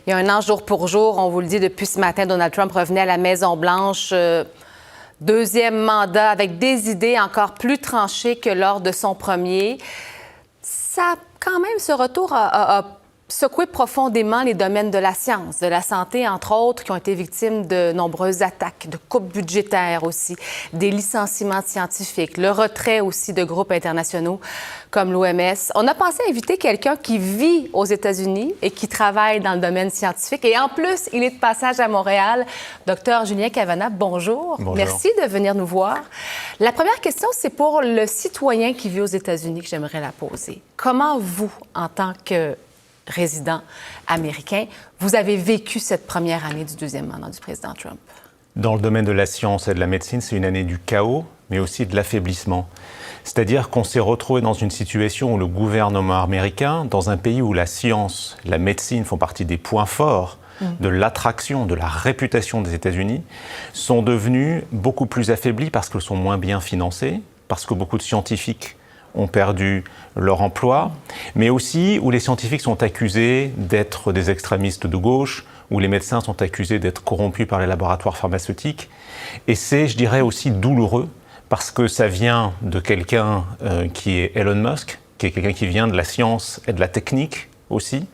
Il y a un an, jour pour jour, on vous le dit depuis ce matin, Donald Trump revenait à la Maison-Blanche. Deuxième mandat avec des idées encore plus tranchées que lors de son premier. Ça, quand même, ce retour a secoué profondément les domaines de la science, de la santé, entre autres, qui ont été victimes de nombreuses attaques, de coupes budgétaires aussi, des licenciements scientifiques, le retrait aussi de groupes internationaux comme l'OMS. On a pensé inviter quelqu'un qui vit aux États-Unis et qui travaille dans le domaine scientifique. Et en plus, il est de passage à Montréal. Dr Julien Cavanagh, bonjour. Bonjour. Merci de venir nous voir. La première question, c'est pour le citoyen qui vit aux États-Unis que j'aimerais la poser. Comment vous, en tant que résident américain, vous avez vécu cette première année du deuxième mandat du président Trump? Dans le domaine de la science et de la médecine, c'est une année du chaos, mais aussi de l'affaiblissement. C'est-à-dire qu'on s'est retrouvé dans une situation où le gouvernement américain, dans un pays où la science, la médecine font partie des points forts de l'attraction, de la réputation des États-Unis, sont devenus beaucoup plus affaiblis parce qu'ils sont moins bien financés, parce que beaucoup de scientifiques ont perdu leur emploi, mais aussi où les scientifiques sont accusés d'être des extrémistes de gauche, où les médecins sont accusés d'être corrompus par les laboratoires pharmaceutiques. Et c'est, je dirais, aussi douloureux, parce que ça vient de quelqu'un qui est Elon Musk, qui est quelqu'un qui vient de la science et de la technique aussi,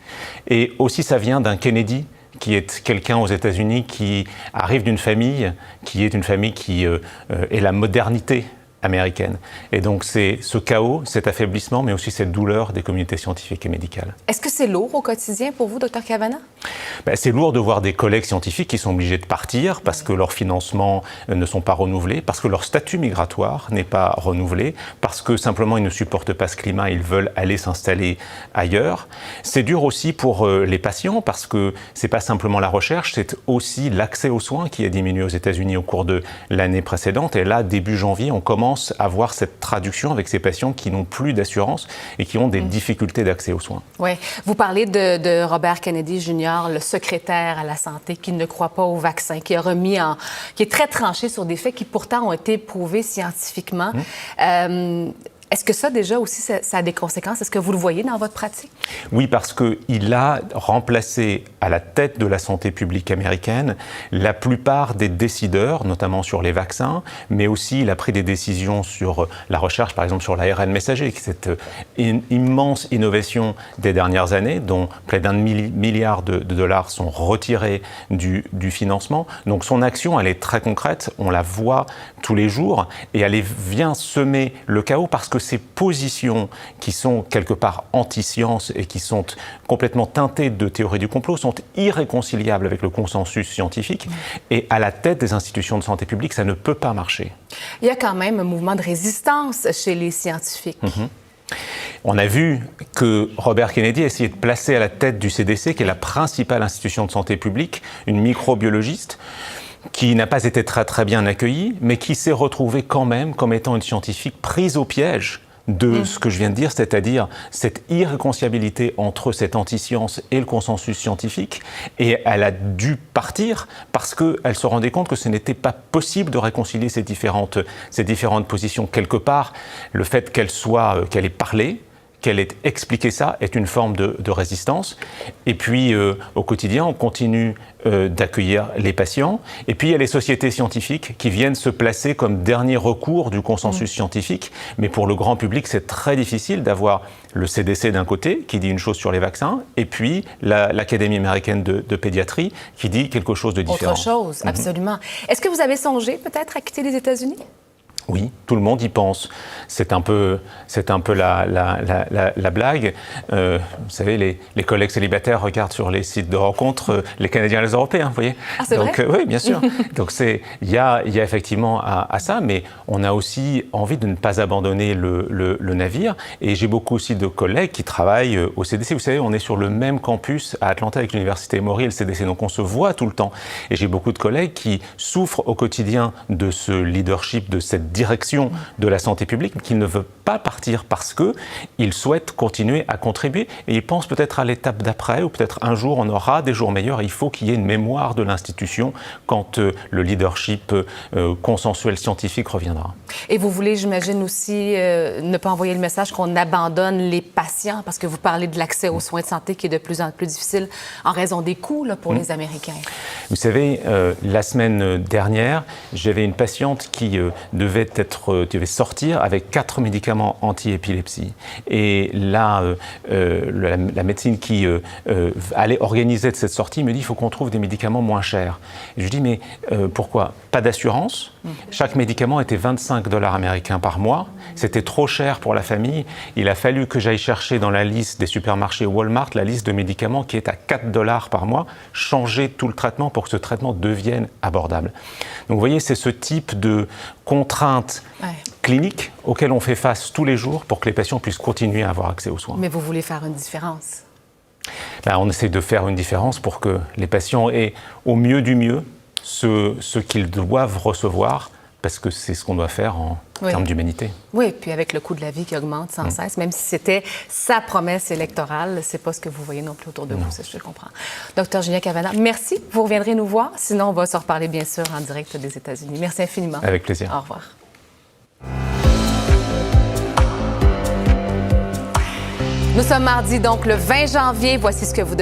et aussi ça vient d'un Kennedy, qui est quelqu'un aux États-Unis qui arrive d'une famille qui est la modernité américaine. Et donc c'est ce chaos, cet affaiblissement, mais aussi cette douleur des communautés scientifiques et médicales. Est-ce que c'est lourd au quotidien pour vous, Dr Cavanagh? C'est lourd de voir des collègues scientifiques qui sont obligés de partir parce que leurs financements ne sont pas renouvelés, parce que leur statut migratoire n'est pas renouvelé, parce que simplement ils ne supportent pas ce climat, ils veulent aller s'installer ailleurs. C'est dur aussi pour les patients parce que c'est pas simplement la recherche, c'est aussi l'accès aux soins qui a diminué aux États-Unis au cours de l'année précédente. Et là, début janvier, on commence à voir cette traduction avec ces patients qui n'ont plus d'assurance et qui ont des difficultés d'accès aux soins. Oui. Vous parlez de Robert Kennedy Jr., le secrétaire à la santé qui ne croit pas au vaccin, qui est très tranché sur des faits qui pourtant ont été prouvés scientifiquement. Est-ce que ça, déjà aussi, ça a des conséquences? Est-ce que vous le voyez dans votre pratique? Oui, parce qu'il a remplacé à la tête de la santé publique américaine la plupart des décideurs, notamment sur les vaccins, mais aussi il a pris des décisions sur la recherche, par exemple sur l'ARN messager, qui est cette immense innovation des dernières années, dont près d'1 milliard de dollars sont retirés du financement. Donc son action, elle est très concrète, on la voit tous les jours, et elle vient semer le chaos parce que ces positions qui sont quelque part anti-science et qui sont complètement teintées de théorie du complot sont irréconciliables avec le consensus scientifique. Et à la tête des institutions de santé publique, ça ne peut pas marcher. Il y a quand même un mouvement de résistance chez les scientifiques. On a vu que Robert Kennedy a essayé de placer à la tête du CDC, qui est la principale institution de santé publique, une microbiologiste qui n'a pas été très bien accueillie, mais qui s'est retrouvée quand même comme étant une scientifique prise au piège de ce que je viens de dire, c'est-à-dire cette irréconciliabilité entre cette anti-science et le consensus scientifique. Et elle a dû partir parce qu'elle se rendait compte que ce n'était pas possible de réconcilier ces différentes positions. Quelque part, le fait qu'elle ait parlé, qu'elle ait expliqué ça, est une forme de résistance. Et puis, au quotidien, on continue d'accueillir les patients. Et puis, il y a les sociétés scientifiques qui viennent se placer comme dernier recours du consensus scientifique. Mais pour le grand public, c'est très difficile d'avoir le CDC d'un côté, qui dit une chose sur les vaccins, et puis l'Académie américaine de pédiatrie, qui dit quelque chose de différent. Autre chose, absolument. Est-ce que vous avez songé peut-être à quitter les États-Unis? Oui, tout le monde y pense. C'est un peu la blague. Vous savez, les collègues célibataires regardent sur les sites de rencontres les Canadiens et les Européens, vous voyez. Ah, c'est donc, vrai? Oui, bien sûr. Donc il y a effectivement à ça, mais on a aussi envie de ne pas abandonner le navire. Et j'ai beaucoup aussi de collègues qui travaillent au CDC. Vous savez, on est sur le même campus à Atlanta avec l'Université Emory et le CDC, donc on se voit tout le temps. Et j'ai beaucoup de collègues qui souffrent au quotidien de ce leadership, de cette direction de la santé publique, mais qu'il ne veut pas partir parce qu'il souhaite continuer à contribuer. Et il pense peut-être à l'étape d'après, ou peut-être un jour on aura des jours meilleurs. Il faut qu'il y ait une mémoire de l'institution quand le leadership consensuel scientifique reviendra. Et vous voulez, j'imagine aussi, ne pas envoyer le message qu'on abandonne les patients, parce que vous parlez de l'accès aux soins de santé qui est de plus en plus difficile en raison des coûts là, pour les Américains. Vous savez, la semaine dernière, j'avais une patiente qui devait sortir avec 4 médicaments anti-épilepsie. Et là, la médecine qui allait organiser cette sortie me dit il faut qu'on trouve des médicaments moins chers. Et je lui dis mais pourquoi? Pas d'assurance. Chaque médicament était 25 $ américains par mois. C'était trop cher pour la famille. Il a fallu que j'aille chercher dans la liste des supermarchés Walmart la liste de médicaments qui est à 4 $ par mois, changer tout le traitement pour que ce traitement devienne abordable. Donc vous voyez, c'est ce type de contraintes cliniques auxquelles on fait face tous les jours pour que les patients puissent continuer à avoir accès aux soins. Mais vous voulez faire une différence? Là, on essaie de faire une différence pour que les patients aient au mieux du mieux ce qu'ils doivent recevoir, parce que c'est ce qu'on doit faire en termes d'humanité. Oui, puis avec le coût de la vie qui augmente sans cesse, même si c'était sa promesse électorale, c'est pas ce que vous voyez non plus autour de vous, ça je comprends. Docteur Julien Cavana, merci. Vous reviendrez nous voir, sinon on va se reparler bien sûr en direct des États-Unis. Merci infiniment. Avec plaisir. Au revoir. Nous sommes mardi, donc le 20 janvier. Voici ce que vous devez